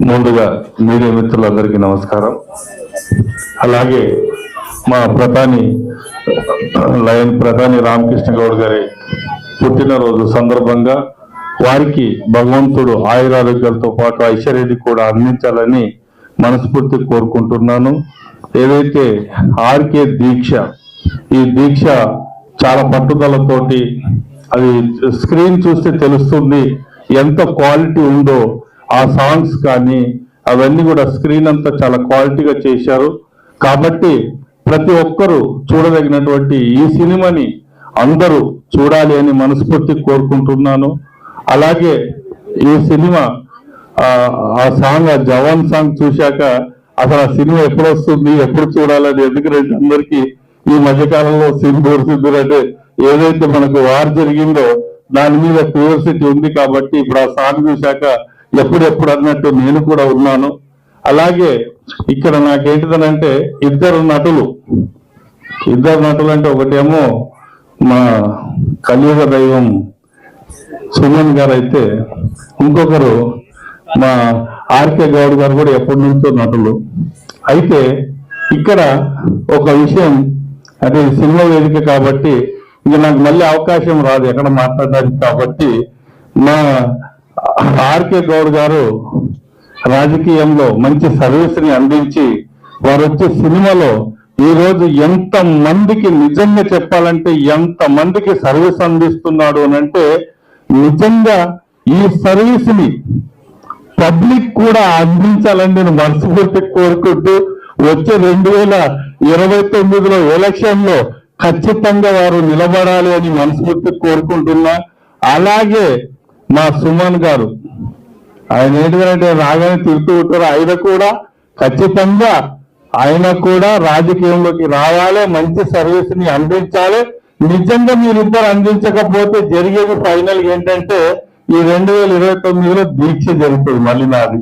ముందుగా మీడియా మిత్రులందరికీ నమస్కారం. అలాగే మా ప్రధాని రామకృష్ణ గౌడ్ గారి పుట్టినరోజు సందర్భంగా వారికి భగవంతుడు ఆయురారోగ్యాలతో పాటు ఐశ్వర్యాన్ని కూడా అందించాలని మనస్ఫూర్తి కోరుకుంటున్నాను. ఏదైతే ఆర్కే దీక్ష, ఈ దీక్ష చాలా పట్టుదలతోటి, అది స్క్రీన్ చూస్తే తెలుస్తుంది ఎంత క్వాలిటీ ఉందో. ఆ సాంగ్స్ కానీ అవన్నీ కూడా స్క్రీన్ అంతా చాలా క్వాలిటీగా చేశారు. కాబట్టి ప్రతి ఒక్కరూ చూడదగినటువంటి ఈ సినిమాని అందరూ చూడాలి అని మనస్ఫూర్తి కోరుకుంటున్నాను. అలాగే ఈ సినిమా ఆ సాంగ్, ఆ జవాన్ సాంగ్ చూశాక అసలు ఆ సినిమా ఎప్పుడు వస్తుంది, ఎప్పుడు చూడాలని, ఎందుకంటే అందరికీ ఈ మధ్యకాలంలో సింధూర్ అంటే ఏదైతే మనకు వార్ జరిగిందో దాని మీద క్యూరియాసిటీ ఉంది. కాబట్టి ఇప్పుడు ఆ సాంగ్ చూశాక ఎప్పుడెప్పుడు అన్నట్టు నేను కూడా ఉన్నాను. అలాగే ఇక్కడ నాకేంటిదనంటే ఇద్దరు నటులు అంటే ఒకటేమో మా కలియుగ దైవం సుమన్ గారు అయితే, ఇంకొకరు మా ఆర్కే గౌడ్ గారు కూడా ఎప్పటి నుంచో నటులు. అయితే ఇక్కడ ఒక విషయం, అంటే సినిమా వేదిక కాబట్టి ఇక నాకు మళ్ళీ అవకాశం రాదు ఎక్కడ మాట్లాడడానికి. కాబట్టి మా ఆర్కే గౌడ్ గారు రాజకీయంలో మంచి సర్వీస్ని అందించి వారు వచ్చే సినిమాలో ఈరోజు ఎంత మందికి, నిజంగా చెప్పాలంటే ఎంత మందికి సర్వీస్ అందిస్తున్నాడు అని అంటే, నిజంగా ఈ సర్వీస్ ని పబ్లిక్ కూడా అందించాలని నేను మనస్ఫూర్తి కోరుకుంటూ, వచ్చే 2029లో ఎలక్షన్ లో ఖచ్చితంగా వారు నిలబడాలి అని మనస్ఫూర్తి కోరుకుంటున్నా. అలాగే మా సుమన్ గారు, ఆయన ఏంటంటే రాగానే తిరుగుతూ ఉంటారు, ఆయన కూడా రాజకీయంలోకి రావాలి, మంచి సర్వీస్ ని అందించాలి. నిజంగా మీరిద్దరు అందించకపోతే జరిగేది ఫైనల్ ఏంటంటే ఈ 2029లో దీక్ష జరుగుతుంది, మళ్ళీ నాది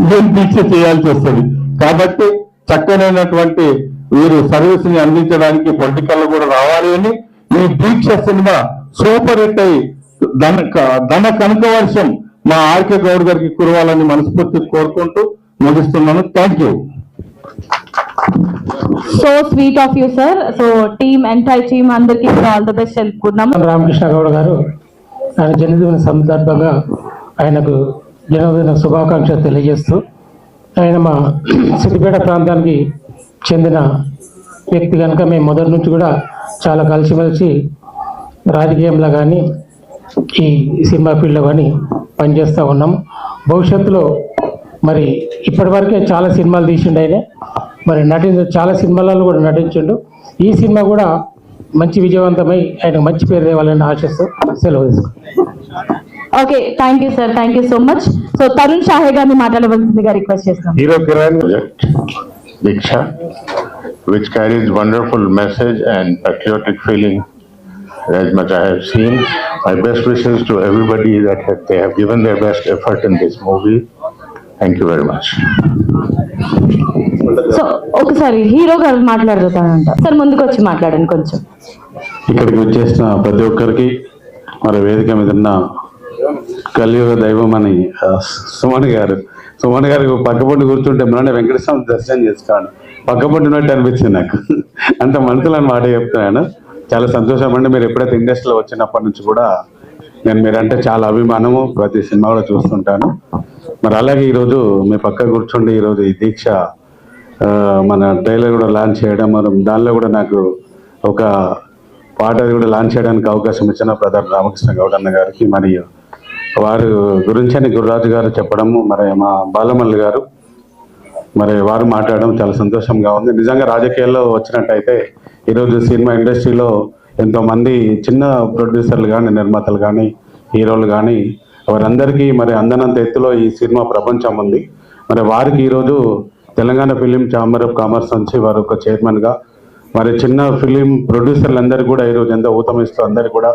నేను దీక్ష చేయాల్సి వస్తుంది. కాబట్టి చక్కనైనటువంటి వీరు సర్వీస్ ని అందించడానికి పొలిటికల్ కూడా రావాలి అని, ఈ దీక్ష సినిమా సూపర్ హిట్ అయి ధన కనక వర్షం మా ఆర్కే గౌడ్ గారికి కురవాలని మనస్ఫూర్తి కోరుకుంటూ ముగిస్తున్నాను. Thank you. So sweet of you sir. So entire team అందరికీ ఆల్ ది బెస్ట్ తెలుపుకున్నాము. రామకృష్ణ గౌడ్ గారు ఆయన జన్మదిన సందర్భంగా ఆయనకు జన్మదిన శుభాకాంక్షలు తెలియజేస్తూ, ఆయన మా సిద్దిపేట ప్రాంతానికి చెందిన వ్యక్తి కనుక మేము మొదటి నుంచి కూడా చాలా కలిసిమెలిసి రాజకీయంలో కానీ ఈ సినిమా ఫీల్డ్లో కానీ పనిచేస్తూ ఉన్నాం. భవిష్యత్తులో మరి ఇప్పటి వరకే చాలా సినిమాలు తీసిండు ఆయన, మరి చాలా సినిమాలలో కూడా నటించిండు. ఈ సినిమా కూడా మంచి విజయవంతమై ఆయనకు మంచి పేరు తేవాలని ఆశిస్తూ సెలవు తీసుకుంటాం. Okay, thank you sir, thank you so much. So Tarun Shahe గారిని మాట్లాడవలసిందిగా రిక్వెస్ట్ చేస్తాం. Hero Kiran Diksha, which carries wonderful message and patriotic feeling. As much I have seen, my best wishes to everybody that they have given their best effort in this movie. Thank you very much. So ఒకసారి hero గారు మాట్లాడుతానంట sir, ముందుకు వచ్చి మాట్లాడండి కొంచెం. ఇక్కడికి వచ్చేసిన ప్రతి ఒక్కరికి, మరి వేదిక మీద ఉన్న కలియుగ దైవం అని సుమన్ గారు పక్కపొంటి కూర్చుంటే మన వెంకటస్వామి దర్శనం చేసుకోండి, పక్కపొంటి ఉన్నట్టు అనిపించింది నాకు. అంత మనసులో మాట చెప్తున్నాను. చాలా సంతోషం అండి. మీరు ఎప్పుడైతే ఇండస్ట్రీలో వచ్చినప్పటి నుంచి కూడా నేను మీరంటే చాలా అభిమానము, ప్రతి సినిమా కూడా చూస్తుంటాను. మరి అలాగే ఈరోజు మీ పక్క కూర్చుండి ఈరోజు ఈ దీక్ష మన ట్రైలర్ కూడా లాంచ్ చేయడం, మరి దానిలో కూడా నాకు ఒక పాట కూడా లాంచ్ చేయడానికి అవకాశం ఇచ్చిన ప్రధాని రామకృష్ణ గౌడ్ అన్న గారికి, మరియు వారి గురించి గురురాజు గారు చెప్పడము, మరి మా బాలమల్లి గారు మరి వారు మాట్లాడడం చాలా సంతోషంగా ఉంది. నిజంగా రాజకీయాల్లో వచ్చినట్టయితే ఈరోజు సినిమా ఇండస్ట్రీలో ఎంతోమంది చిన్న ప్రొడ్యూసర్లు కానీ, నిర్మాతలు కానీ, హీరోలు కానీ, వారందరికీ మరి అందనంత ఎత్తులో ఈ సినిమా ప్రపంచం ఉంది. మరి వారికి ఈరోజు Telangana film chamber of commerce నుంచి వారు ఒక చైర్మన్గా, మరి చిన్న ఫిలిం ప్రొడ్యూసర్లందరికీ కూడా ఈరోజు ఎంత ఊతమిస్తూ అందరికీ కూడా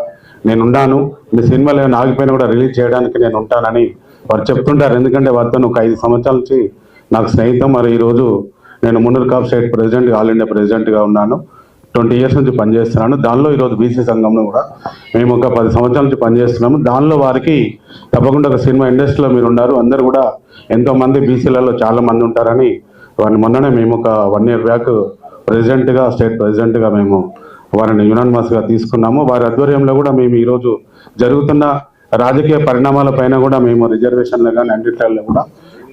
నేనున్నాను, మీ సినిమాలు ఏమైనా ఆగిపోయినా కూడా రిలీజ్ చేయడానికి నేను ఉంటానని వారు చెప్తుంటారు. ఎందుకంటే వారితో ఒక 5 సంవత్సరాల నుంచి నాకు స్నేహితం. మరి ఈరోజు నేను Munnuru Kapu state president, all India ప్రెసిడెంట్గా ఉన్నాను. 20 years నుంచి పనిచేస్తున్నాను. దానిలో ఈరోజు బీసీ సంఘంలో కూడా మేము ఒక 10 సంవత్సరాల నుంచి పనిచేస్తున్నాము. దానిలో వారికి తప్పకుండా ఒక సినిమా ఇండస్ట్రీలో మీరు ఉన్నారు, అందరూ కూడా ఎంతోమంది బీసీలలో చాలా మంది ఉంటారని వారిని మొన్ననే మేము ఒక 1 year బ్యాక్ ప్రెసిడెంట్గా, స్టేట్ ప్రెసిడెంట్గా మేము వారిని యునానిమస్గా తీసుకున్నాము. వారి ఆధ్వర్యంలో కూడా మేము ఈరోజు జరుగుతున్న రాజకీయ పరిణామాలపైన కూడా మేము రిజర్వేషన్లు కానీ అన్నింటిలో కూడా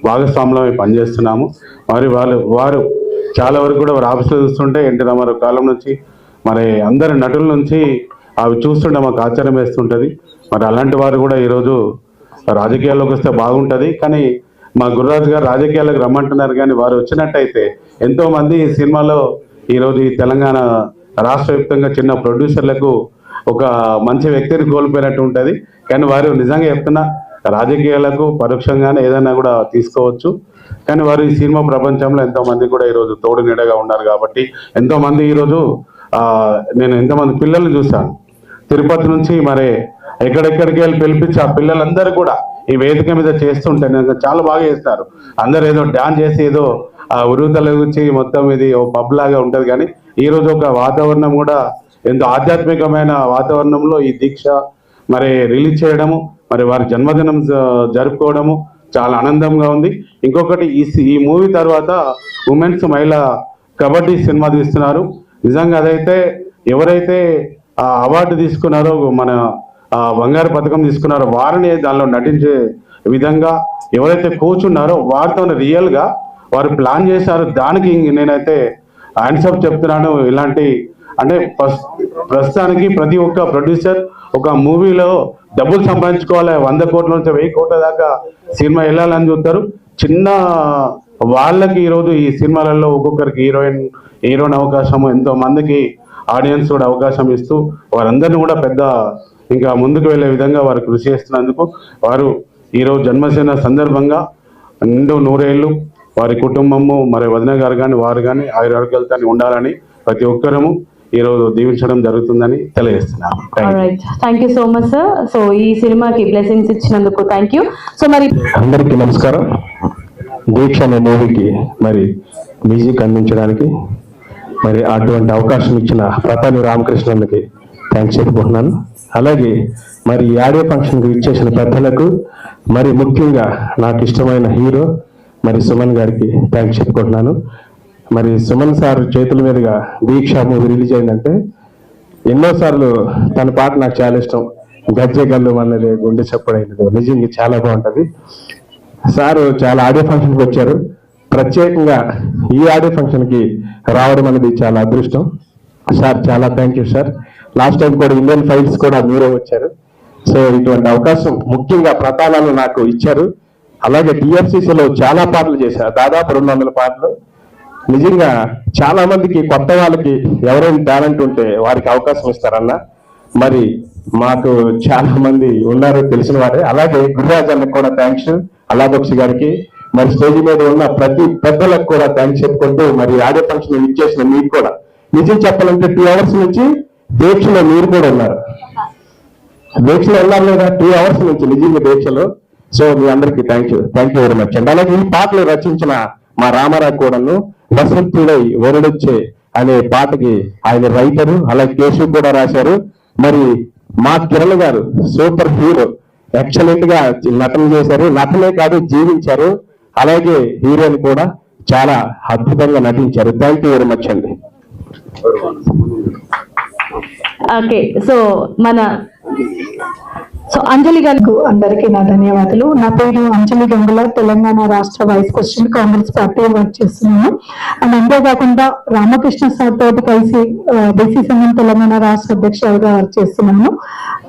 భాగస్వామ్యంలో పనిచేస్తున్నాము. వారు చాలా వరకు కూడా వారు ఆఫీసులో చూస్తుంటే ఎన్టీ రామారావు కాలం నుంచి మరి అందరి నటుల నుంచి అవి చూస్తుంటే మాకు ఆశ్చర్యం వేస్తుంటుంది. మరి అలాంటి వారు కూడా ఈరోజు రాజకీయాల్లోకి వస్తే బాగుంటుంది. కానీ మా గురురాజు గారు రాజకీయాలకు రమ్మంటున్నారు, కానీ వారు వచ్చినట్టయితే ఎంతోమంది ఈ సినిమాలో ఈరోజు ఈ తెలంగాణ రాష్ట్ర వ్యాప్తంగా చిన్న ప్రొడ్యూసర్లకు ఒక మంచి వ్యక్తిని కోల్పోయినట్టు ఉంటుంది. కానీ వారు నిజంగా చెప్తున్నా రాజకీయాలకు పరోక్షంగానే ఏదైనా కూడా తీసుకోవచ్చు. కానీ వారు ఈ సినిమా ప్రపంచంలో ఎంతోమంది కూడా ఈరోజు తోడు నీడగా ఉన్నారు. కాబట్టి ఎంతోమంది ఈరోజు నేను ఎంతోమంది పిల్లల్ని చూశాను తిరుపతి నుంచి, మరి ఎక్కడెక్కడికి వెళ్ళి పిలిపించి ఆ పిల్లలందరూ కూడా ఈ వేదిక మీద చేస్తుంటే చాలా బాగా చేస్తారు. అందరు ఏదో డాన్స్ చేసి ఏదో ఉరుతల గురించి మొత్తం ఇది ఓ పబ్ లాగా ఉంటుంది. కానీ ఈరోజు ఒక వాతావరణం కూడా ఎంతో ఆధ్యాత్మికమైన వాతావరణంలో ఈ దీక్ష మరి రిలీజ్ చేయడము, మరి వారి జన్మదినం జరుపుకోవడము చాలా ఆనందంగా ఉంది. ఇంకొకటి ఈ మూవీ తర్వాత ఉమెన్స్ మహిళా కబడ్డీ సినిమా తీస్తున్నారు. నిజంగా అదైతే ఎవరైతే అవార్డు తీసుకున్నారో, మన బంగారు పథకం తీసుకున్నారో వారిని దానిలో నటించే విధంగా ఎవరైతే కూర్చున్నారో వారితో రియల్గా వారు ప్లాన్ చేశారు. దానికి నేనైతే హ్యాండ్సప్ చెప్తున్నాను. ఇలాంటి అంటే ప్రస్తుతానికి ప్రతి ఒక్క ప్రొడ్యూసర్ ఒక మూవీలో డబ్బులు సంపాదించుకోవాలి, 100 కోట్ల నుంచి 1000 కోట్ల దాకా సినిమా వెళ్ళాలని చూస్తారు. చిన్న వాళ్ళకి ఈరోజు ఈ సినిమాలలో ఒక్కొక్కరికి హీరోయిన్ అవకాశం, ఎంతో మందికి ఆడియన్స్ కూడా అవకాశం ఇస్తూ వారందరినీ కూడా పెద్ద ఇంకా ముందుకు వెళ్ళే విధంగా వారు కృషి చేస్తున్నందుకు వారు ఈరోజు జన్మదిన సందర్భంగా నిండు 100 ఏళ్ళు వారి కుటుంబము, మరి వదిన గారు కానీ వారు కానీ ఆరోగ్యాలతో ఉండాలని ప్రతి ఒక్కరము ఈరోజు దీవించడం జరుగుతుందని తెలియజేస్తున్నాను. Thank you so much sir. So ఈ సినిమాకి బ్లెస్సింగ్స్ ఇచ్చినందుకు థ్యాంక్ యూ. సో మరి అందరికీ నమస్కారం. దీక్ష అనే మూవీకి మరి మ్యూజిక్ అందించడానికి మరి అటువంటి అవకాశం ఇచ్చిన ప్రతాని రామకృష్ణన్కి థ్యాంక్స్ చెప్పుకుంటున్నాను. అలాగే మరి ఈ ఆడియో ఫంక్షన్కి ఇచ్చేసిన పెద్దలకు, మరి ముఖ్యంగా నాకు ఇష్టమైన హీరో మరి సుమన్ గారికి థ్యాంక్స్ చెప్పుకుంటున్నాను. మరి సుమన్ సార్ చేతుల మీదుగా దీక్ష మూవీ రిలీజ్ అయిందంటే ఎన్నోసార్లు తన పాట నాకు చాలా ఇష్టం. గజ్జె గల్లు అన్నది గుండె చప్పుడైనది నిజంగా చాలా బాగుంటుంది. సార్ చాలా ఆడియో ఫంక్షన్కి వచ్చారు. ప్రత్యేకంగా ఈ ఆడియో ఫంక్షన్కి రావడం అనేది చాలా అదృష్టం. సార్ చాలా thank you sir. Last time కూడా ఇండియన్ ఫైల్స్ కూడా మీరే వచ్చారు. సో ఇటువంటి అవకాశం ముఖ్యంగా ప్రతానాలు నాకు ఇచ్చారు. అలాగే టిఎఫ్సిసిలో చాలా పాటలు చేశారు, దాదాపు 200 పాటలు. నిజంగా చాలా మందికి కొత్త వాళ్ళకి ఎవరైనా టాలెంట్ ఉంటే వారికి అవకాశం ఇస్తారన్న. మరి మాకు చాలా మంది ఉన్నారు తెలిసిన వారే. అలాగే గురురాజ్ అన్నకు కూడా థ్యాంక్స్, అలాగోక్షి గారికి, మరి స్టేజ్ మీద ఉన్న ప్రతి పెద్దలకు కూడా థ్యాంక్స్ చెప్పుకుంటూ మరి ఆడియో ఫంక్షన్ ఇచ్చేసిన మీకు కూడా నిజం చెప్పాలంటే 2 hours నుంచి దీక్షలో మీరు కూడా ఉన్నారు. దీక్షలో ఉన్నారు లేదా 2 hours నుంచి నిజంగా దీక్షలో. సో మీ అందరికీ థ్యాంక్ యూ వెరీ మచ్ అండి. అలాగే ఈ పాటలు రచించిన మా రామారావు కూడాను వసంతుడై వరుడొచ్చే అనే పాటకి ఆయన రైటరు, అలాగే కేశవ్ కూడా రాశారు. మరి మా కిరణ్ గారు సూపర్ హీరో, ఎక్సలెంట్ గా నటన చేశారు. నటనే కాదు జీవించారు. అలాగే హీరోయిన్ కూడా చాలా అద్భుతంగా నటించారు. థ్యాంక్ యూ వెరీ మచ్ అండి. ఓకే, సో అంజలి గారు అందరికీ నా ధన్యవాదాలు. నా పేరు అంజలి గంగుల, తెలంగాణ రాష్ట్ర vice president, Congress party work చేస్తున్నాను. అండ్ అంతేకాకుండా రామకృష్ణ సార్ తోటి కలిసి బీసీ సంఘం తెలంగాణ రాష్ట్ర అధ్యక్షులుగా వర్క్ చేస్తున్నాను.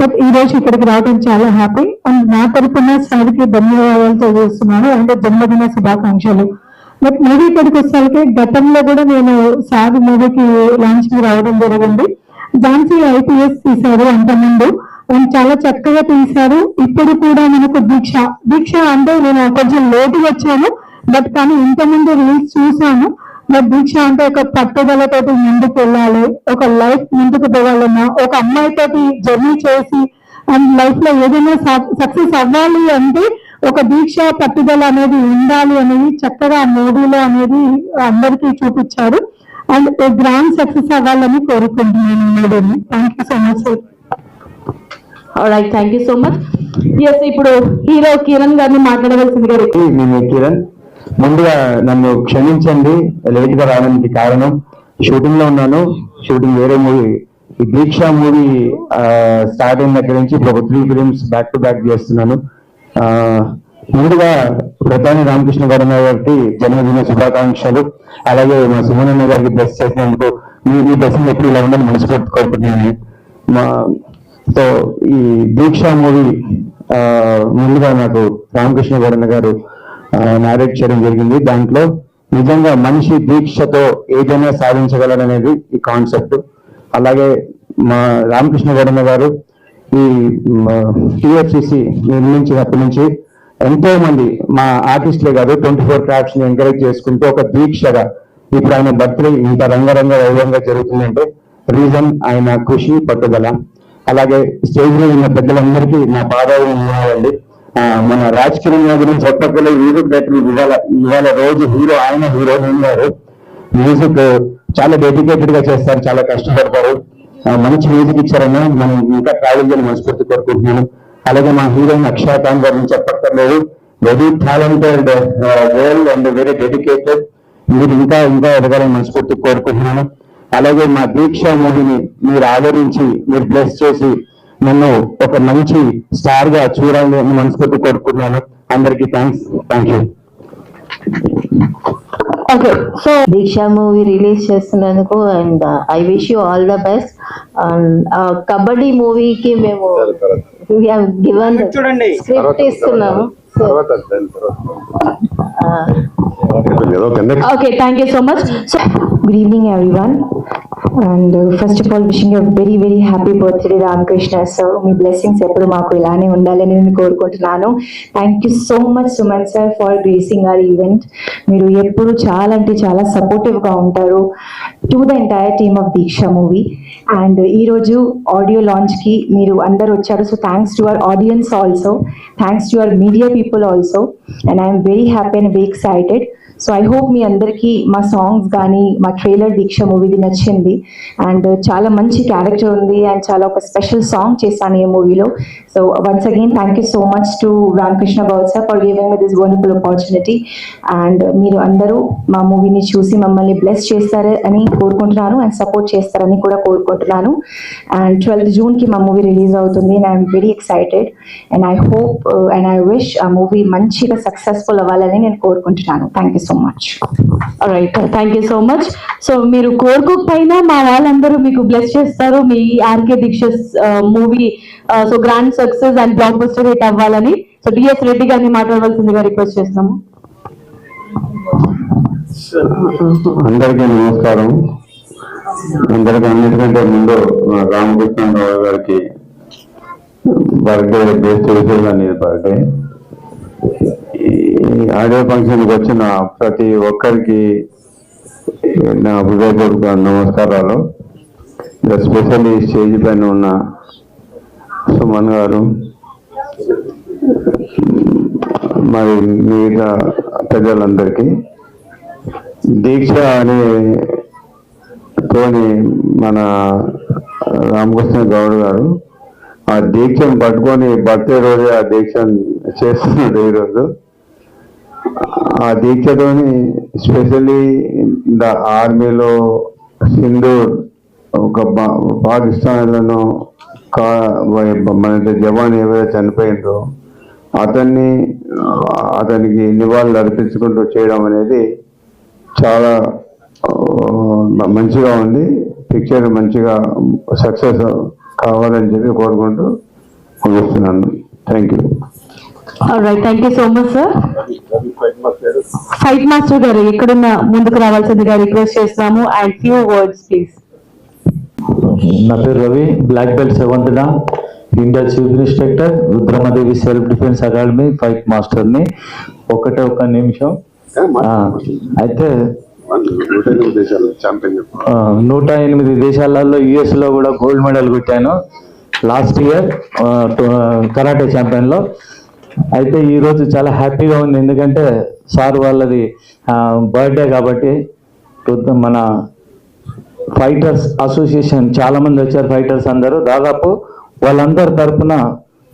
బట్ ఈ రోజు ఇక్కడికి రావడం చాలా హ్యాపీ. అండ్ నా తరఫున సార్కి ధన్యవాదాలు తెలియజేస్తున్నాను. అంటే జన్మదిన శుభాకాంక్షలు. బట్ మూవీ ఇక్కడికి వచ్చేసరికి గతంలో కూడా నేను సార్ మూవీకి లాంచ్ రావడం జరిగింది. ఝాన్సీ IPS తీశారు అంతకుముందు, చాలా చక్కగా తీశారు. ఇప్పుడు కూడా మనకు దీక్ష అంటే నేను కొంచెం లేట్ వచ్చాను, బట్ కానీ ఇంతకుముందు రీల్స్ చూసాను. బట్ దీక్ష అంటే ఒక పట్టుదలతోటి ముందుకు వెళ్ళాలి, ఒక లైఫ్ ముందుకు పోవాలన్నా, ఒక అమ్మాయితోటి జర్నీ చేసి అండ్ లైఫ్ లో ఏదైనా సక్సెస్ అవ్వాలి అంటే ఒక దీక్ష పట్టుదల అనేది ఉండాలి అనేది చక్కగా మూవీలో అనేది అందరికీ చూపించారు. అండ్ గ్రాండ్ సక్సెస్ అవ్వాలని కోరుకుంటున్నాను. Thank you so much sir. Right, thank you so much. Yes, ఇప్పుడు హీరో కిరణ్ గారిని మాట్లాడవలసింది గారు. నేను కిరణ్. ముందుగా నన్ను క్షమించండి లేట్ గా రావడానికి కారణం షూటింగ్ లో ఉన్నాను. షూటింగ్ వేరే మూవీ, ఈ దీక్ష మూవీ స్టార్ట్ అయిన దగ్గర నుంచి ఇప్పుడు 3 ఫిలిమ్స్ బ్యాక్ టు బ్యాక్ చేస్తున్నాను. ముందుగా ప్రధాని రామకృష్ణ గారికి జన్మదిన శుభాకాంక్షలు. అలాగే మా సుమనన్న గారికి బ్లెస్ చేసినందుకు మీ బ్లెస్సింగ్ ఎప్పుడు ఇలా ఉందని మనస్ఫూర్తి కోరుకుంటున్నాను. సో ఈ దీక్ష మూవీ ముందుగా నాకు రామకృష్ణ గారు నారేట్ చేయడం జరిగింది. దాంట్లో నిజంగా మనిషి దీక్షతో ఏదైనా సాధించగలరనేది ఈ కాన్సెప్ట్. అలాగే మా రామకృష్ణ గారు ఈ TFCC నిర్మించినప్పటి నుంచి ఎంతో మంది మా ఆర్టిస్టులే కాదు 24 క్రాఫ్ట్స్ ని ఎంకరేజ్ చేసుకుంటూ ఒక దీక్షగా ఇప్పుడు ఆయన బర్త్డే ఇంత రంగరంగ వైభవంగా జరుగుతుందంటే రీజన్ ఆయన కృషి, పట్టుదల. అలాగే స్టేజ్ మీద ఉన్న పెద్దలందరికీ నా పాదాలు. మన రాజ్ కిరణ్ గారి గురించి చెప్పగల మ్యూజిక్ డైరెక్టర్ ఇవాళ రోజు హీరో, ఆయన హీరో గారు మ్యూజిక్ చాలా డెడికేటెడ్ గా చేస్తారు, చాలా కష్టపడతారు. మంచి మ్యూజిక్ ఇచ్చారన్నా మనం ఇంకా ట్రావెల్ చేయాలని మనస్ఫూర్తి కోరుకుంటున్నాను. అలాగే మా హీరోయిన్ అక్షయ ఖాన్ గారి గురించి చెప్పక్కర్లేదు. Very talented girl and very dedicated. మీరు ఇంకా ఎదగాలని మనస్ఫూర్తి కోరుకుంటున్నాను. అలాగే మా దీక్ష మూవీని మీరు ఆదరించి మీరు బ్లెస్ చేసి నన్ను ఒక మంచి స్టార్ గా చూడాలని మనస్ఫూర్తి కోరుకుంటున్నాను. అందరికీ thank you. Okay, so Deeksha movie release చేస్తున్నందుకు and I wish you all the best. Kabaddi మూవీకి మేము గివన్ స్క్రిప్ట్ ఇస్తున్నాము. Okay, thank you so much. Good evening, everyone. And first of all, wishing you a very, very happy birthday, Ramakrishna sir. మీ blessings ఎప్పుడు మాకు ఇలానే ఉండాలని నేను కోరుకుంటున్నాను. Thank you so much Suman sir for gracing our event. మీరు ఎప్పుడు చాలా అంటే చాలా సపోర్టివ్గా ఉంటారు to the entire team of Deeksha movie. And ఈరోజు ఆడియో లాంచ్కి మీరు అందరు వచ్చారు. So thanks to our audience also, thanks to our media people also. And I'm very happy and very excited. So I hope మీ అందరికీ మా సాంగ్స్ కానీ మా ట్రైలర్ దీక్ష మూవీది నచ్చింది. అండ్ చాలా మంచి క్యారెక్టర్ ఉంది అండ్ చాలా ఒక స్పెషల్ సాంగ్ చేశాను ఈ మూవీలో. So once again thank you so much to Ramakrishna Goud sir for giving me this wonderful opportunity. And మీరు అందరూ మా మూవీని చూసి మమ్మల్ని బ్లెస్ చేస్తారని కోరుకుంటున్నాను అండ్ సపోర్ట్ చేస్తారని కూడా కోరుకుంటున్నాను. అండ్ 12th జూన్కి మా మూవీ రిలీజ్ అవుతుంది and I'm very excited and I hope and I wish ఆ మూవీ మంచిగా సక్సెస్ఫుల్ అవ్వాలని నేను కోరుకుంటున్నాను. Thank you so much. Right, thank you so much. So మీరు కోరుకోకపోయినా మా వాళ్ళందరూ మీకు బ్లెస్ చేస్తారు మీ RK Deeksha movie so grand success and blockbuster hit అవ్వాలని. సో డిఎస్ రెడ్డి గారిని మాట్లాడవలసిందిగా రిక్వెస్ట్ చేస్తున్నాము. అందరికీ నమస్కారం. అందరికీ అన్నిటికంటే ముందు రామకృష్ణరావు గారికి బర్త్డే బెస్ట్ విషయం అనేది బర్త్డే. ఈ ఆడియో ఫంక్షన్కి వచ్చిన ప్రతి ఒక్కరికి నా హృదయపూర్వక నమస్కారాలు. ఎస్పెషల్లీ స్టేజ్ పైన ఉన్న సుమన్ గారు, మరి మిగతా పెద్దలందరికీ. దీక్ష అనే తోని మన రామకృష్ణ గౌడ్ గారు ఆ దీక్షను పట్టుకొని బర్త్డే రోజు ఆ దీక్షను చేస్తున్నాడు ఈరోజు. ఆ దీక్షతోని స్పెషల్లీ ఆర్మీలో సింధూర్ ఒక పాకిస్తాన్లను మన జవాన్ ఎవరైతే చనిపోయిందో అతనికి నివాళులు అర్పించుకుంటూ చేయడం అనేది చాలా మంచిగా ఉంది. పిక్చర్ మంచిగా సక్సెస్ కావాలని చెప్పి కోరుకుంటూ ముగిస్తున్నాను. Thank you. Right, thank you so much sir. Fight master గారు ఎక్కడున్న ముందుకు రావాల్సిందిగా రిక్వెస్ట్ చేస్తున్నాము. And few words please. నా పేరు Ravi, black belt 7th dan, India chief instructor, Rudramadevi self defence academy fight మాస్టర్ని. ఒక్క నిమిషం. అయితే 108 దేశాలలో US లో కూడా గోల్డ్ మెడల్ కొట్టాను లాస్ట్ ఇయర్ కరాటే ఛాంపియన్లో. అయితే ఈరోజు చాలా హ్యాపీగా ఉంది, ఎందుకంటే సార్ వాళ్ళది బర్త్డే కాబట్టి మన ఫైటర్స్ అసోసియేషన్ చాలా మంది వచ్చారు, ఫైటర్స్ అందరూ, దాదాపు వాళ్ళందరి తరపున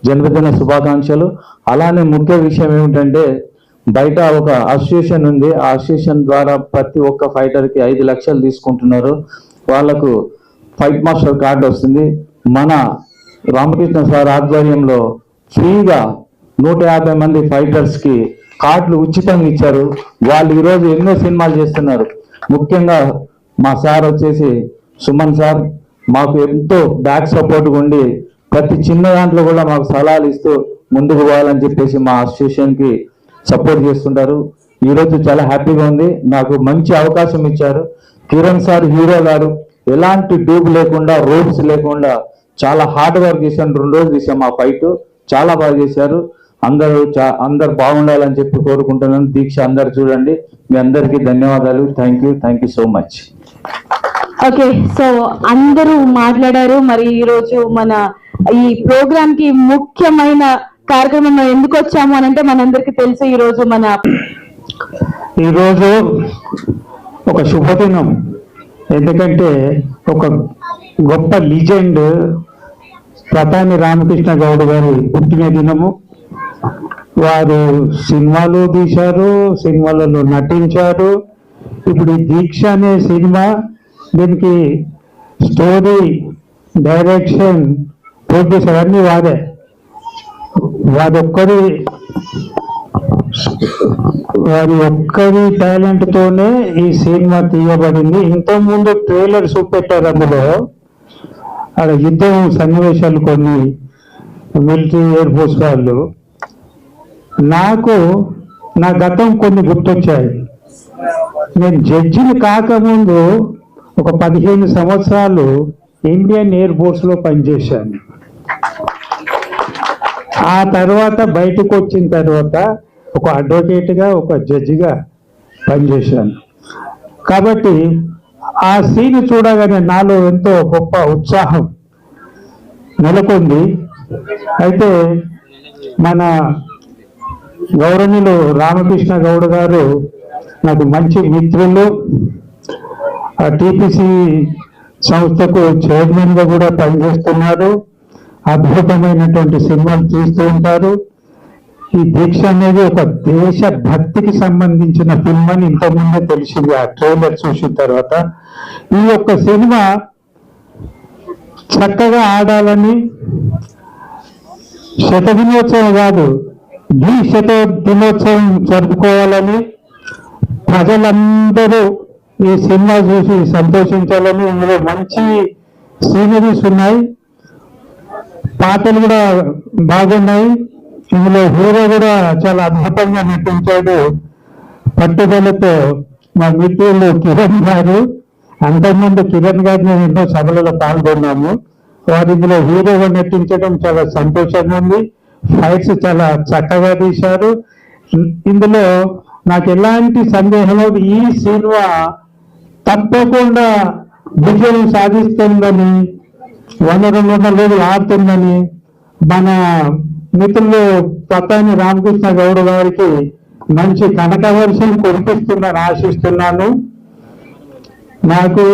జన్మదిన శుభాకాంక్షలు. అలానే ముఖ్య విషయం ఏమిటంటే బయట ఒక అసోసియేషన్ ఉంది, ఆ అసోసియేషన్ ద్వారా ప్రతి ఒక్క ఫైటర్కి 5 లక్షలు తీసుకుంటున్నారు. వాళ్ళకు ఫైట్ మాస్టర్ కార్డు వస్తుంది. మన రామకృష్ణ సార్ ఆధ్వర్యంలో ఫ్రీగా 150 మంది ఫైటర్స్కి కార్డులు ఉచితంగా ఇచ్చారు. వాళ్ళు ఈరోజు ఎన్నో సినిమాలు చేస్తున్నారు. ముఖ్యంగా మా సార్ వచ్చేసి సుమన్ సార్ మాకు ఎంతో బ్యాక్ సపోర్ట్గా ఉండి ప్రతి చిన్న దాంట్లో కూడా మాకు సలహాలు ఇస్తూ ముందుకు పోవాలని చెప్పేసి మా అసోసియేషన్కి సపోర్ట్ చేస్తుంటారు. ఈరోజు చాలా హ్యాపీగా ఉంది, నాకు మంచి అవకాశం ఇచ్చారు. కిరణ్ సార్ హీరో గారు ఎలాంటి ట్యూబ్ లేకుండా, రోడ్స్ లేకుండా చాలా హార్డ్ వర్క్ చేశాను. 2 రోజులు చేశాం ఆ ఫైట్, చాలా బాగా చేశారు. అందరు బాగుండాలని చెప్పి కోరుకుంటున్నాను. దీక్ష అందరు చూడండి. మీ అందరికీ ధన్యవాదాలు. Thank you so much. Okay, so అందరూ మాట్లాడారు. మరి ఈరోజు మన ఈ ప్రోగ్రామ్ కి ముఖ్యమైన కార్యక్రమం ఎందుకు వచ్చాము అని అంటే మనందరికి తెలుసు. ఈరోజు ఒక శుభదినం. ఎందుకంటే ఒక గొప్ప లిజెండ్ ప్రతాని రామకృష్ణ గౌడ్ గారి పుట్టిన దినము. వారు సినిమాలు తీశారు, సినిమాలలో నటించారు. ఇప్పుడు ఈ దీక్ష అనే సినిమా, దీనికి స్టోరీ, డైరెక్షన్, ప్రొడ్యూసర్ అన్నీ వారే. వారి ఒక్కరి టాలెంట్ తోనే ఈ సినిమా తీయబడింది. ఇంతకుముందు ట్రైలర్ చూపెట్టారు. అందులో అక్కడ యుద్ధం సన్నివేశాలు కొన్ని మిలిటరీ ఎయిర్ ఫోర్స్ వాళ్ళు. నా గతం కొన్ని గుర్తొచ్చాయి. నేను జడ్జిని కాకముందు ఒక 15 సంవత్సరాలు ఇండియన్ ఎయిర్ ఫోర్స్ లో పనిచేశాను. ఆ తర్వాత బయటకు వచ్చిన తర్వాత ఒక అడ్వకేట్గా, ఒక జడ్జిగా పనిచేశాను. కాబట్టి ఆ సీన్ చూడగానే నాలో ఎంతో గొప్ప ఉత్సాహం నెలకొంది. అయితే మన గౌరవనీయులు రామకృష్ణ గౌడ్ గారు నాకు మంచి మిత్రులు. ఆ టీపీసీ సంస్థకు చైర్మన్గా కూడా పనిచేస్తున్నారు. అద్భుతమైనటువంటి సినిమాలు తీస్తూ ఉంటారు. ఈ దీక్ష అనేది ఒక దేశ భక్తికి సంబంధించిన ఫిల్మ్ అని ఇంతకుముందే తెలిసింది ఆ ట్రైలర్ చూసిన తర్వాత. ఈ యొక్క సినిమా చక్కగా ఆడాలని, శతదినోత్సవం కాదు, దినోత్సవం జరుపుకోవాలని, ప్రజలందరూ ఈ సినిమా చూసి సంతోషించాలని. ఇందులో మంచి సీనరీస్ ఉన్నాయి, పాటలు కూడా బాగున్నాయి. ఇందులో హీరో కూడా చాలా అద్భుతంగా నటించాడు పట్టుదలతో. మా మిత్రులు కిరణ్ గారు, అంతకుముందు కిరణ్ గారు నేను ఎన్నో సభలలో పాల్గొన్నాము. వారు ఇందులో హీరోగా నటించడం చాలా సంతోషంగా ఉంది. ఫైట్స్ చాలా చక్కగా తీశారు. ఇందులో నాకు ఎలాంటి సందేహం లేదు, ఈ సినిమా తప్పకుండా విజయం సాధిస్తుందని, 100 ఆడుతుందని మన మిత్రులు ప్రతాని రామకృష్ణ గౌడ్ గారికి మంచి కనకవర్షం కురిపిస్తుందని ఆశిస్తున్నాను. నాకు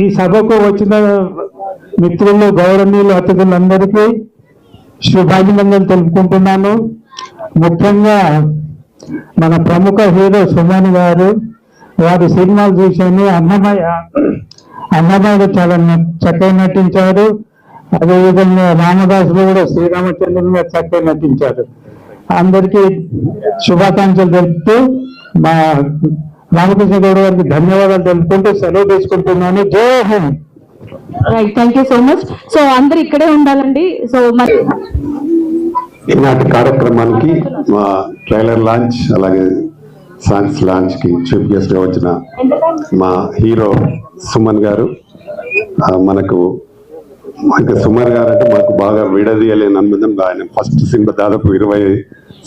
ఈ సభకు వచ్చిన మిత్రులు, గౌరవనీయులు, అతిథులందరికీ శుభాభినందనలు తెలుపుకుంటున్నాను. ముఖ్యంగా మన ప్రముఖ హీరో సుమన్ గారు, వారి సినిమాలు చూశాను. అన్నమయ్య చాలా చక్కగా నటించారు. అదేవిధంగా రామదాసులు కూడా శ్రీరామచంద్రుని గారు చక్కగా నటించారు. అందరికీ శుభాకాంక్షలు తెలుపుతూ మా రామకృష్ణ గౌడ్ గారికి ధన్యవాదాలు తెలుపుకుంటూ సెలవు తీసుకుంటున్నాను. జై Hind. Right, thank you so much. So అందరు ఇక్కడే ఉండాలండి. సో మరి ఈనాటి కార్యక్రమానికి మా ట్రైలర్ లాంచ్, అలాగే సాంగ్స్ లాంచ్ కి చీఫ్ గెస్ట్ గా వచ్చిన మా హీరో సుమన్ గారు, మనకు ఇంకా సుమన్ గారు అంటే మాకు బాగా విడదీయలేని అనుబంధం. ఆయన ఫస్ట్ సినిమా దాదాపు 25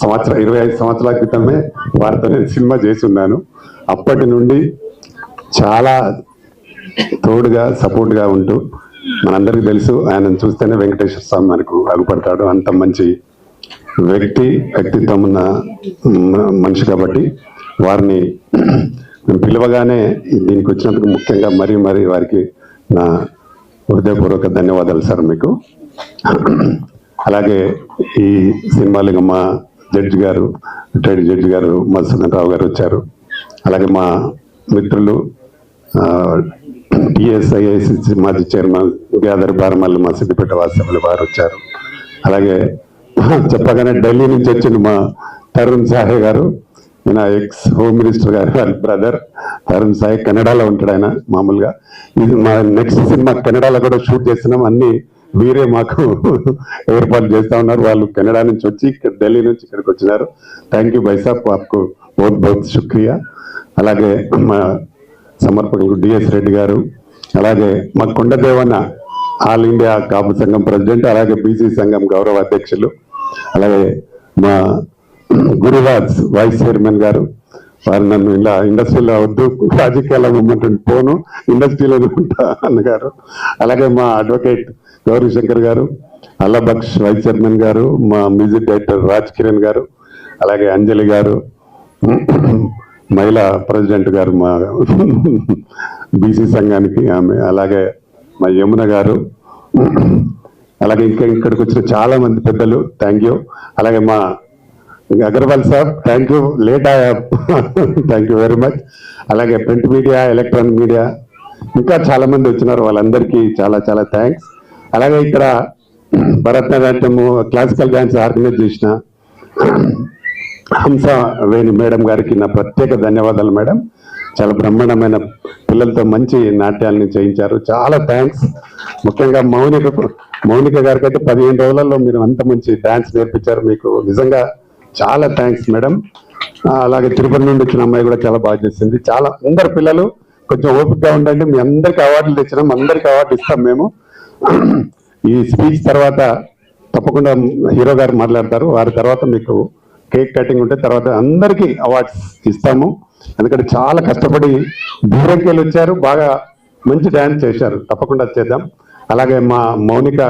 సంవత్సరాల క్రితమే వారితో నేను సినిమా చేసి ఉన్నాను. అప్పటి నుండి చాలా తోడుగా, సపోర్ట్గా ఉంటూ, మనందరికీ తెలుసు ఆయనను చూస్తేనే వెంకటేశ్వర స్వామి మనకు అగుపడతాడు. అంత మంచి వ్యక్తిత్వం ఉన్న మనిషి కాబట్టి వారిని పిలవగానే దీనికి వచ్చినందుకు ముఖ్యంగా మరీ వారికి నా హృదయపూర్వక ధన్యవాదాలు సార్ మీకు. అలాగే ఈ సినిమాలకు మా జడ్జి గారు, రిటైర్డ్ జడ్జి గారు మధుసూదన్ రావు గారు వచ్చారు. అలాగే మా మిత్రులు టిఎస్ఐఐసి మాజీ చైర్మన్ గ్యాదర్ బారమల్లి మా సిద్దిపేట వాస్తవ్యులు వారు వచ్చారు. అలాగే చెప్పగానే ఢిల్లీ నుంచి వచ్చిన మా తరుణ్ సాహే గారు, నా ఎక్స్ హోమ్ మినిస్టర్ గారు వాళ్ళ బ్రదర్ తరుణ్ సాహే, కెనడాలో ఉంటాడు ఆయన మామూలుగా. ఇది మా నెక్స్ట్ సినిమా కెనడాలో కూడా షూట్ చేస్తున్నాం, అన్ని వీరే మాకు ఏర్పాటు చేస్తా ఉన్నారు. వాళ్ళు కెనడా నుంచి వచ్చి ఇక్కడ ఢిల్లీ నుంచి ఇక్కడికి వచ్చినారు. థ్యాంక్ యూ భాయ్ సాబ్, ఆప్కు బహుత్ బహుత్ శుక్రియా. అలాగే మా సమర్పకులు డిఎస్ రెడ్డి గారు, అలాగే మా కొండదేవన్న ఆల్ ఇండియా కాపు సంఘం ప్రెసిడెంట్, అలాగే బీసీ సంఘం గౌరవ అధ్యక్షులు, అలాగే మా గురురాజ్ వైస్ చైర్మన్ గారు, వారు నన్ను ఇలా ఇండస్ట్రీలో వద్దు రాజకీయాల్లో ఇమ్మంటుంటే పోను, ఇండస్ట్రీలో ఉంటా అన్నగారు. అలాగే మా అడ్వకేట్ గౌరీ శంకర్ గారు, అల్లాబక్ష్ వైస్ చైర్మన్ గారు, మా మ్యూజిక్ డైరెక్టర్ రాజ్ కిరణ్ గారు, అలాగే అంజలి గారు మహిళా ప్రెసిడెంట్ గారు మా బీసీ సంఘానికి ఆమె, అలాగే మా యమున గారు, అలాగే ఇంకా ఇక్కడికి వచ్చిన చాలా మంది పెద్దలు థ్యాంక్ యూ. అలాగే మా Agarwal sir thank you, late ఆయా థ్యాంక్ యూ వెరీ మచ్. అలాగే ప్రింట్ మీడియా, ఎలక్ట్రానిక్ మీడియా ఇంకా చాలా మంది వచ్చినారు, వాళ్ళందరికీ చాలా చాలా థ్యాంక్స్. అలాగే ఇక్కడ భరతనాట్యము క్లాసికల్ డాన్స్ ఆర్గనైజ్ చేసిన హంస వేణి మేడం గారికి నా ప్రత్యేక ధన్యవాదాలు మేడం. చాలా బ్రహ్మాండమైన పిల్లలతో మంచి నాట్యాలని చేయించారు, చాలా థ్యాంక్స్. ముఖ్యంగా మౌనిక గారికి అయితే 15 రోజులలో మీరు అంత మంచి డాన్స్ నేర్పించారు, మీకు నిజంగా చాలా థ్యాంక్స్ మేడం. అలాగే తిరుపతి నుండి వచ్చిన అమ్మాయి కూడా చాలా బాగా చేసింది. చాలా అందరు పిల్లలు కొంచెం ఓపికగా ఉండండి, మీ అందరికి అవార్డులు తెచ్చినాం, అందరికి అవార్డు ఇస్తాం మేము. ఈ స్పీచ్ తర్వాత తప్పకుండా హీరో గారు మాట్లాడతారు, వారి తర్వాత మీకు కేక్ కటింగ్ ఉంటే తర్వాత అందరికీ అవార్డ్స్ ఇస్తాము. ఎందుకంటే చాలా కష్టపడి దూరంకి వెళ్ళి వచ్చారు, బాగా మంచి డ్యాన్స్ చేశారు, తప్పకుండా చేద్దాం. అలాగే మా మౌనిక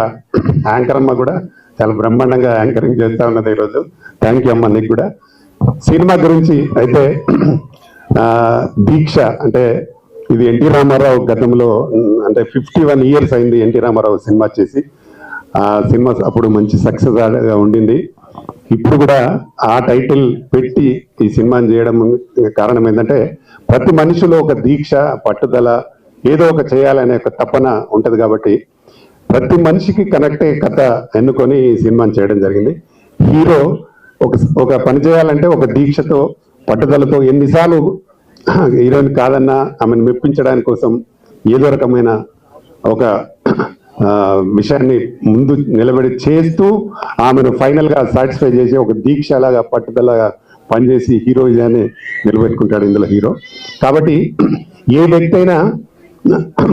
యాంకర్ అమ్మ కూడా చాలా బ్రహ్మాండంగా యాంకరింగ్ చేస్తా ఉన్నది ఈరోజు. థ్యాంక్ యూ అమ్మ నీకు కూడా. సినిమా గురించి అయితే దీక్ష అంటే ఇది ఎన్టీ రామారావు గతంలో అంటే 51 years అయింది ఎన్టీ రామారావు సినిమా చేసి. ఆ సినిమా అప్పుడు మంచి సక్సెస్ ఉండింది. ఇప్పుడు కూడా ఆ టైటిల్ పెట్టి ఈ సినిమాని చేయడం కారణం ఏంటంటే ప్రతి మనిషిలో ఒక దీక్ష, పట్టుదల, ఏదో ఒక చేయాలనే ఒక తపన ఉంటది. కాబట్టి ప్రతి మనిషికి కనెక్ట్ అయ్యే కథ ఎన్నుకొని ఈ సినిమాని చేయడం జరిగింది. హీరో ఒక పని చేయాలంటే ఒక దీక్షతో, పట్టుదలతో ఎన్నిసార్లు హీరోయిన్ కాదన్నా ఆమెను మెప్పించడానికి కోసం ఏదో రకమైన ఒక విషయాన్ని ముందు నిలబడి చేస్తూ ఆమెను ఫైనల్ గా సాటిస్ఫై చేసి ఒక దీక్షలాగా పట్టుదలగా పనిచేసి హీరోయిజాన్ని నిలబెట్టుకుంటాడు ఇందులో హీరో. కాబట్టి ఏ వ్యక్తి అయినా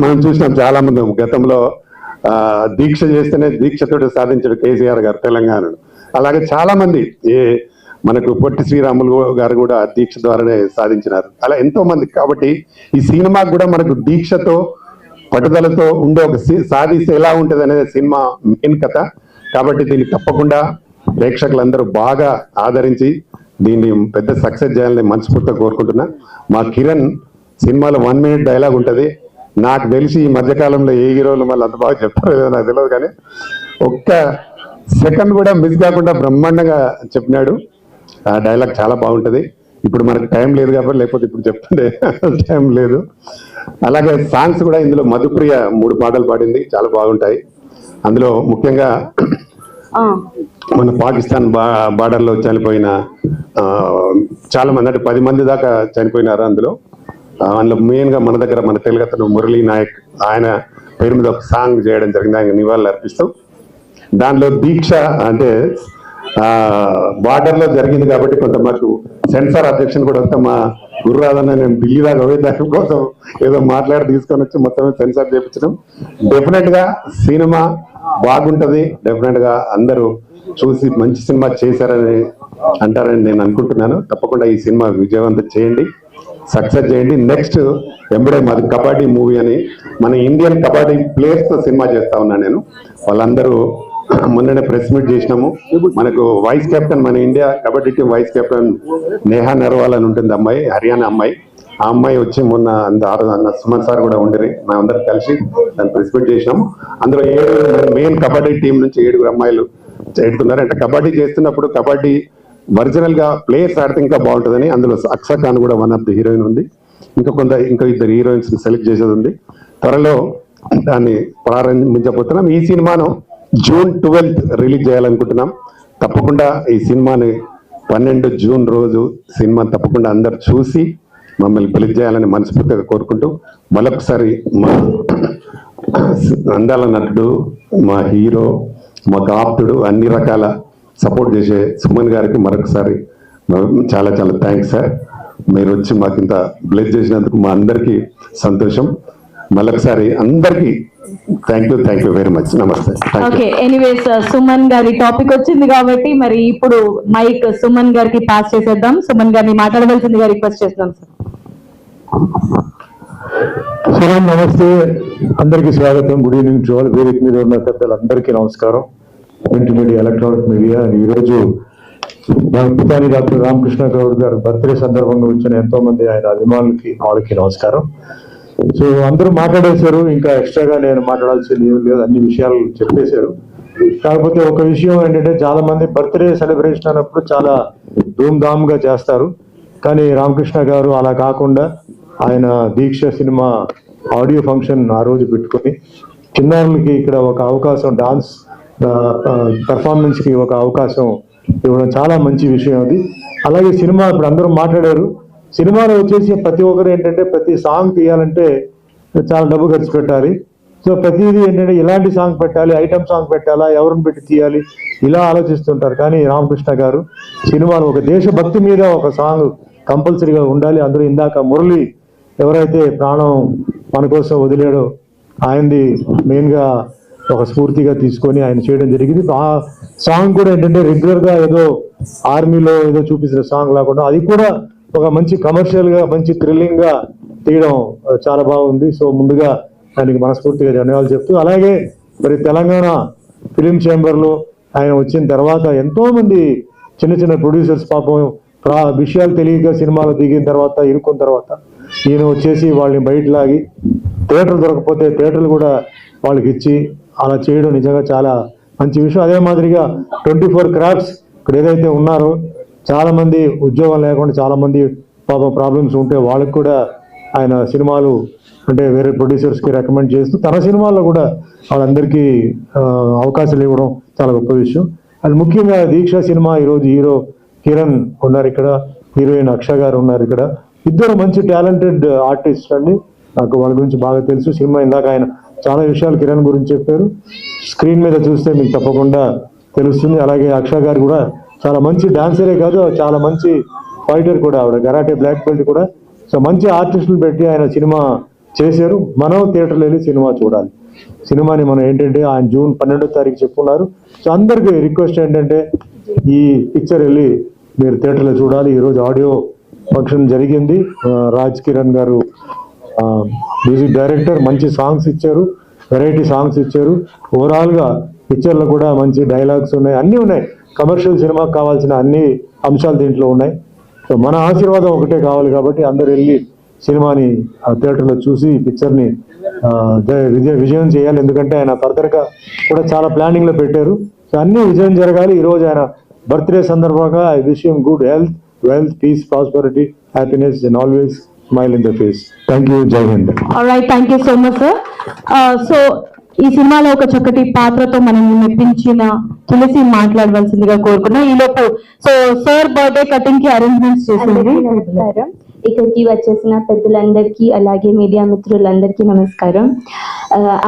మనం చూసినాం చాలా మంది గతంలో దీక్ష చేస్తేనే దీక్షతోటి సాధించాడు కేసీఆర్ గారు తెలంగాణను. అలాగే చాలా మంది మనకు పొట్టి శ్రీరాములు గారు కూడా దీక్ష ద్వారానే సాధించినారు. అలా ఎంతో మంది. కాబట్టి ఈ సినిమాకు కూడా మనకు దీక్షతో, పట్టుదలతో ఉండే ఒక సాధిస్తే ఎలా ఉంటుంది అనేది సినిమా మెయిన్ కథ. కాబట్టి దీన్ని తప్పకుండా ప్రేక్షకులందరూ బాగా ఆదరించి దీన్ని పెద్ద సక్సెస్ చేయాలని మనస్ఫూర్తిగా కోరుకుంటున్నా. మా కిరణ్ సినిమాలో 1 minute డైలాగ్ ఉంటుంది. నాకు తెలిసి ఈ మధ్యకాలంలో ఏ హీరోలు మళ్ళీ అంత బాగా చెప్తారో లేదో నాకు తెలియదు, కానీ ఒక్క సెకండ్ కూడా మిస్ కాకుండా బ్రహ్మాండంగా చెప్పినాడు. ఆ డైలాగ్ చాలా బాగుంటుంది. ఇప్పుడు మనకు టైం లేదు కాబట్టి, లేకపోతే ఇప్పుడు చెప్తుండే టైం లేదు. అలాగే సాంగ్స్ కూడా ఇందులో మధుప్రియ 3 పాటలు పాడింది, చాలా బాగుంటాయి. అందులో ముఖ్యంగా మన పాకిస్తాన్ బార్డర్లో చనిపోయిన చాలా మంది, అంటే 10 మంది దాకా చనిపోయినారు అందులో మెయిన్గా మన దగ్గర మన తెలుగు అతను మురళీ నాయక్, ఆయన పేరు మీద ఒక సాంగ్ చేయడం జరిగింది, ఆయన నివాళులు అర్పిస్తూ. దానిలో దీక్ష అంటే బార్డర్ లో జరిగింది కాబట్టి కొంత మాకు సెన్సార్ అబ్జెక్షన్ కూడా వస్తే మా గురురాధన్న నేను ఢిల్లీ దాకా పోయి దాని కోసం ఏదో మాట్లాడి తీసుకొని వచ్చి మొత్తం సెన్సార్ చేయించడం. డెఫినెట్ గా సినిమా బాగుంటది, డెఫినెట్ గా అందరూ చూసి మంచి సినిమా చేశారని అంటారని నేను అనుకుంటున్నాను. తప్పకుండా ఈ సినిమా విజయవంతం చేయండి, సక్సెస్ చేయండి. నెక్స్ట్ ఎంబడే మాది కబడ్డీ మూవీ అని మన ఇండియన్ కబడ్డీ ప్లేయర్స్ తో సినిమా చేస్తా ఉన్నాను నేను. వాళ్ళందరూ మొన్ననే ప్రెస్ మీట్ చేసినాము. మనకు వైస్ కెప్టెన్, మన India kabaddi team vice captain Neha Narwal అని ఉంటుంది అమ్మాయి, హర్యానా అమ్మాయి. ఆ అమ్మాయి వచ్చి మొన్న అన్న సుమన్ సార్ కూడా ఉండేది, మేము అందరం కలిసి దాన్ని పార్టిసిపేట్ చేసినాము. అందులో 7 మెయిన్ కబడ్డీ టీం నుంచి 7 అమ్మాయిలు చేస్తున్నారు. అంటే కబడ్డీ చేస్తున్నప్పుడు కబడ్డీ ఒరిజినల్ గా ప్లేయర్స్ ఆడితే ఇంకా బాగుంటుందని అందులో అక్షర్ ఖాన్ కూడా వన్ ఆఫ్ ది హీరోయిన్ ఉంది. ఇంకా 2 హీరోయిన్స్ సెలెక్ట్ చేసేది ఉంది. త్వరలో దాన్ని ప్రారంభించబోతున్నాం. ఈ సినిమాను June 12th రిలీజ్ చేయాలనుకుంటున్నాం. తప్పకుండా ఈ సినిమాని 12 జూన్ రోజు సినిమా తప్పకుండా అందరు చూసి మమ్మల్ని రిలీజ్ చేయాలని మనస్ఫూర్తిగా కోరుకుంటూ, మరొకసారి మా అందాల నటుడు, మా హీరో, మా ఆప్తుడు, అన్ని రకాల సపోర్ట్ చేసే సుమన్ గారికి మరొకసారి చాలా చాలా థ్యాంక్స్ సార్. మీరు వచ్చి మాకు ఇంత బ్లెస్ చేసినందుకు మా అందరికీ సంతోషం. మరొకసారి అందరికీ థ్యాంక్ యూ వెరీ మచ్. నమస్తే. ఓకే, ఎనీవేస్ సుమన్ గారి టాపిక్ వచ్చింది కాబట్టి మరి ఇప్పుడు మైక్ సుమన్ గారికి పాస్ చేసేద్దాం. సుమన్ గారిని మాట్లాడవలసిందిగా రిక్వెస్ట్ చేస్తున్నాం సార్. నమస్తే, అందరికీ స్వాగతం. Good evening to all. వేదిక మీద ఉన్న పెద్దలందరికీ నమస్కారం. Print media, electronic media. ఈరోజు పితాని డాక్టర్ రామకృష్ణ గౌడ్ గారు బర్త్డే సందర్భంగా వచ్చిన ఎంతో మంది ఆయన అభిమానులకి, వాళ్ళకి నమస్కారం. సో అందరూ మాట్లాడేశారు, ఇంకా ఎక్స్ట్రాగా నేను మాట్లాడాల్సింది ఏం లేదు, అన్ని విషయాలు చెప్పేశారు. కాకపోతే ఒక విషయం ఏంటంటే, చాలా మంది బర్త్డే సెలబ్రేషన్ అన్నప్పుడు చాలా ధూమ్ధామ్గా చేస్తారు. కానీ రామకృష్ణ గారు అలా కాకుండా ఆయన దీక్ష సినిమా ఆడియో ఫంక్షన్ ఆ రోజు పెట్టుకొని చిన్నారులకి ఇక్కడ ఒక అవకాశం, డాన్స్ పెర్ఫార్మెన్స్కి ఒక అవకాశం ఇవ్వడం చాలా మంచి విషయం అది. అలాగే సినిమా ఇప్పుడు అందరూ మాట్లాడారు, సినిమాలో వచ్చేసి ప్రతి ఒక్కరు ఏంటంటే ప్రతి సాంగ్ తీయాలంటే చాలా డబ్బు ఖర్చు పెట్టాలి. సో ప్రతిదీ ఏంటంటే ఇలాంటి సాంగ్ పెట్టాలి, ఐటమ్ సాంగ్ పెట్టాలా, ఎవరిని పెట్టి తీయాలి, ఇలా ఆలోచిస్తుంటారు. కానీ రామకృష్ణ గారు సినిమాలో ఒక దేశభక్తి మీద ఒక సాంగ్ కంపల్సరీగా ఉండాలి. అందరూ ఇందాక మురళి ఎవరైతే ప్రాణం మన కోసం వదిలేడో ఆయనది మెయిన్గా ఒక స్ఫూర్తిగా తీసుకొని ఆయన చేయడం జరిగింది. ఆ సాంగ్ కూడా ఏంటంటే రెగ్యులర్గా ఏదో ఆర్మీలో ఏదో చూపించిన సాంగ్ లేకుండా అది కూడా ఒక మంచి కమర్షియల్గా, మంచి థ్రిల్లింగ్గా తీయడం చాలా బాగుంది. సో ముందుగా ఆయనకి మనస్ఫూర్తిగా ధన్యవాదాలు చెప్తూ, అలాగే మరి తెలంగాణ ఫిలిం ఛాంబర్లో ఆయన వచ్చిన తర్వాత ఎంతోమంది చిన్న చిన్న ప్రొడ్యూసర్స్ పాపం విషయాలు తెలియక సినిమాలు దిగిన తర్వాత, ఇరుక్కున్న తర్వాత ఈయన వచ్చేసి వాళ్ళని బయట లాగి థియేటర్లు దొరకకపోతే థియేటర్లు కూడా వాళ్ళకి ఇచ్చి అలా చేయడం నిజంగా చాలా మంచి విషయం. అదే మాదిరిగా 24 క్రాఫ్ట్స్ ఇక్కడ ఏదైతే ఉన్నారో చాలా మంది ఉద్యోగం లేకుండా చాలా మంది పాపం ప్రాబ్లమ్స్ ఉంటే వాళ్ళకి కూడా ఆయన సినిమాలు అంటే వేరే ప్రొడ్యూసర్స్కి రికమెండ్ చేస్తూ తన సినిమాల్లో కూడా వాళ్ళందరికీ అవకాశాలు ఇవ్వడం చాలా గొప్ప విషయం. అది ముఖ్యంగా దీక్ష సినిమా ఈరోజు హీరో కిరణ్ ఉన్నారు ఇక్కడ, హీరోయిన్ అక్ష గారు ఉన్నారు ఇక్కడ. ఇద్దరు మంచి టాలెంటెడ్ ఆర్టిస్ట్ అండి, నాకు వాళ్ళ గురించి బాగా తెలుసు. సినిమా ఇందాక ఆయన చాలా విషయాలు కిరణ్ గురించి చెప్పారు, స్క్రీన్ మీద చూస్తే మీకు తప్పకుండా తెలుస్తుంది. అలాగే అక్ష గారు కూడా చాలా మంచి డాన్సరే కాదు, చాలా మంచి ఫైటర్ కూడా, ఆవిడ కరాటే బ్లాక్ బెల్ట్ కూడా. సో మంచి ఆర్టిస్టులు పెట్టి ఆయన సినిమా చేశారు. మనం థియేటర్లో వెళ్ళి సినిమా చూడాలి. సినిమాని మనం ఏంటంటే ఆయన June 12వ తారీఖు చెప్పుకున్నారు. సో అందరికీ రిక్వెస్ట్ ఏంటంటే ఈ పిక్చర్ వెళ్ళి మీరు థియేటర్లో చూడాలి. ఈరోజు ఆడియో ఫంక్షన్ జరిగింది. రాజ్ కిరణ్ గారు మ్యూజిక్ డైరెక్టర్, మంచి సాంగ్స్ ఇచ్చారు, వెరైటీ సాంగ్స్ ఇచ్చారు. ఓవరాల్గా పిక్చర్లో కూడా మంచి డైలాగ్స్ ఉన్నాయి, అన్నీ ఉన్నాయి. కమర్షియల్ సినిమాకి కావాల్సిన అన్ని అంశాలు దీంట్లో ఉన్నాయి. సో మన ఆశీర్వాదం ఒకటే కావాలి కాబట్టి అందరు వెళ్ళి సినిమాని థియేటర్లో చూసి ఈ పిక్చర్ని విజయం చేయాలి. ఎందుకంటే ఆయన ఫర్దర్గా కూడా చాలా ప్లానింగ్లో పెట్టారు. సో అన్ని విజయం జరగాలి. ఈరోజు ఆయన బర్త్డే సందర్భంగా I wish him good health, wealth, peace, prosperity, happiness and always smile in the face. Thank you. జై హింద్. Alright, thank you so much sir. So ఈ సినిమాలో ఒక చక్కటి పాత్రతో మనం మెప్పించిన తులసి మాట్లాడవలసిందిగా కోరుకున్నా. ఈలోపు సో సార్ బర్త్డే కటింగ్ కి అరేంజ్మెంట్స్ చేసింది. నమస్కారం. ఇక్కడికి వచ్చేసిన పెద్దలందరికీ అలాగే మీడియా మిత్రులందరికీ నమస్కారం.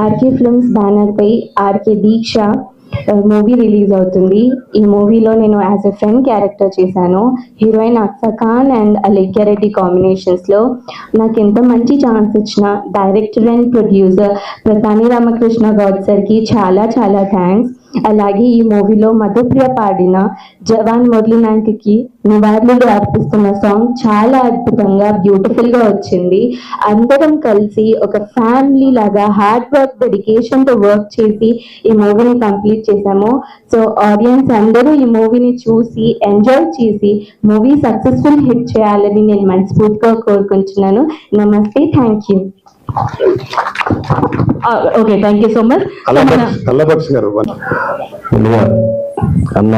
ఆర్కే ఫిల్మ్స్ బ్యానర్ పై ఆర్కే దీక్ష మూవీ రిలీజ్ అవుతుంది. ఈ మూవీలో నేను యాజ్ ఎ ఫ్రెండ్ క్యారెక్టర్ చేశాను. Heroine Akshar Khan and Alekhya Reddy combinations లో నాకు ఎంత మంచి ఛాన్స్ ఇచ్చిన director and producer Pratani Ramakrishna Goud sir కి చాలా చాలా థ్యాంక్స్. అలాగే ఈ మూవీలో మధుప్రియ పాడిన జవాన్ మురళీ నాయక్కి నివాళులు అర్పిస్తున్న సాంగ్ చాలా అద్భుతంగా బ్యూటిఫుల్ గా వచ్చింది. అందరం కలిసి ఒక ఫ్యామిలీ లాగా హార్డ్ వర్క్ డెడికేషన్ తో వర్క్ చేసి ఈ మూవీని కంప్లీట్ చేశాము. సో ఆడియన్స్ అందరూ ఈ మూవీని చూసి ఎంజాయ్ చేసి మూవీ సక్సెస్ఫుల్ హిట్ చేయాలని నేను మనస్ఫూర్తిగా కోరుకుంటున్నాను. నమస్తే, thank you. Okay, thank you so much. Kallapakshi garu ముందుగా అన్న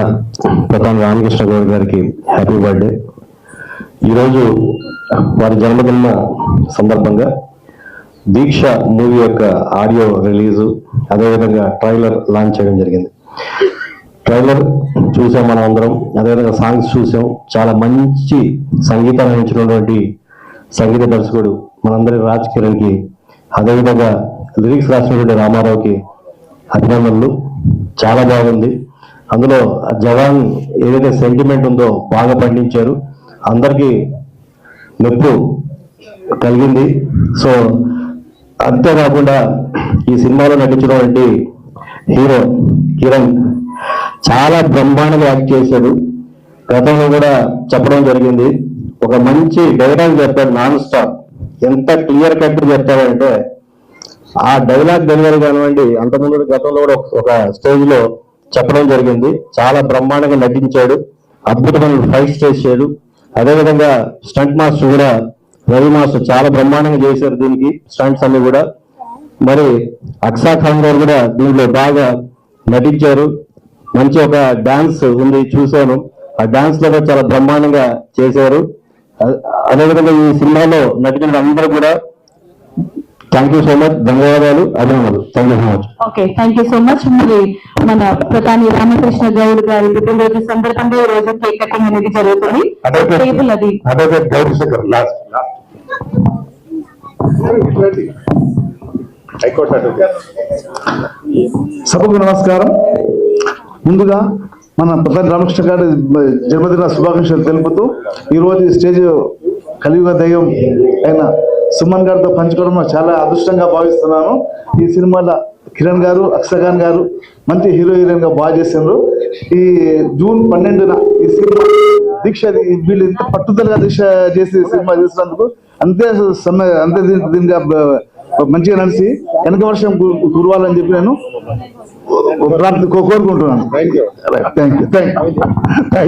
ప్రధాని రామకృష్ణ గౌడ్ గారికి హ్యాపీ బర్త్డే. ఈరోజు వారి జన్మదిన సందర్భంగా దీక్ష మూవీ యొక్క ఆడియో రిలీజు, అదేవిధంగా ట్రైలర్ లాంచ్ చేయడం జరిగింది. ట్రైలర్ చూసాం మనం అందరం, అదేవిధంగా సాంగ్స్ చూసాం. చాలా మంచి సంగీతాన్ని అందించినటువంటి సంగీత దర్శకుడు మనందరి రాజ్ కిరణ్కి, అదేవిధంగా లిరిక్స్ రాసినటువంటి రామారావుకి అభినందనలు. చాలా బాగుంది. అందులో జవాన్ ఏదైతే సెంటిమెంట్ ఉందో బాగా పండించారు, అందరికీ మెప్పు కలిగింది. సో అంతేకాకుండా ఈ సినిమాలో నటించినటువంటి హీరో కిరణ్ చాలా బ్రహ్మాండంగా యాక్ట్ చేశాడు. గతంలో కూడా చెప్పడం జరిగింది, ఒక మంచి డైలాగ్ చెప్తాడు నాన్ స్టాప్. ఎంత క్లియర్ కట్ చెప్తాడంటే ఆ డైలాగ్ డెలివరీ కానివ్వండి, అంతకుముందు గతంలో కూడా ఒక స్టేజ్ లో చెప్పడం జరిగింది. చాలా బ్రహ్మాండంగా నటించాడు, అద్భుతమైన ఫైట్స్ చేశాడు. అదేవిధంగా స్టంట్ మాస్టర్ కూడా రవి మాస్టర్ చాలా బ్రహ్మాండంగా చేశారు దీనికి స్టంట్స్ అన్ని కూడా. మరి అక్సా ఖాన్ గారు కూడా దీంట్లో బాగా నటించారు. మంచి ఒక డాన్స్ ఉంది, చూశాను. ఆ డాన్స్ లో కూడా చాలా బ్రహ్మాండంగా చేశారు. అదేవిధంగా ఈ సినిమాలో నటించిన అందరూ కూడా థ్యాంక్ యూ సో మచ్, ధన్యవాదాలు, అభినందనలు. Thank you so much. Okay, thank you so much. మరి మన ప్రధాని రామకృష్ణ గౌడ్ గారి పుట్టినరోజు సందర్భంగా ఈ రోజు కేక్ కటింగ్ అనేది జరుగుతుంది. టేబుల్ అది సభకు నమస్కారం. ముందుగా మన ప్రధాని రామకృష్ణ గారి జన్మదిన శుభాకాంక్షలు తెలుపుతూ ఈరోజు ఈ స్టేజ్ కలియుగ దైవం అయిన సుమన్ గారితో పంచుకోవడం చాలా అదృష్టంగా భావిస్తున్నాను. ఈ సినిమాలో కిరణ్ గారు, అక్షగాన్ గారు మంచి హీరో హీరోయిన్ గా బాగా చేసిండ్రు. ఈ జూన్ 12న ఈ సినిమా దీక్ష, వీళ్ళు ఇంత పట్టుదలగా దీక్ష చేసి సినిమా చేసినందుకు అంతే దీనిగా మంచిగా నడిచి వెనక వర్షం కురవాలని చెప్పి నేను కోరుకుంటున్నాను. Thank you.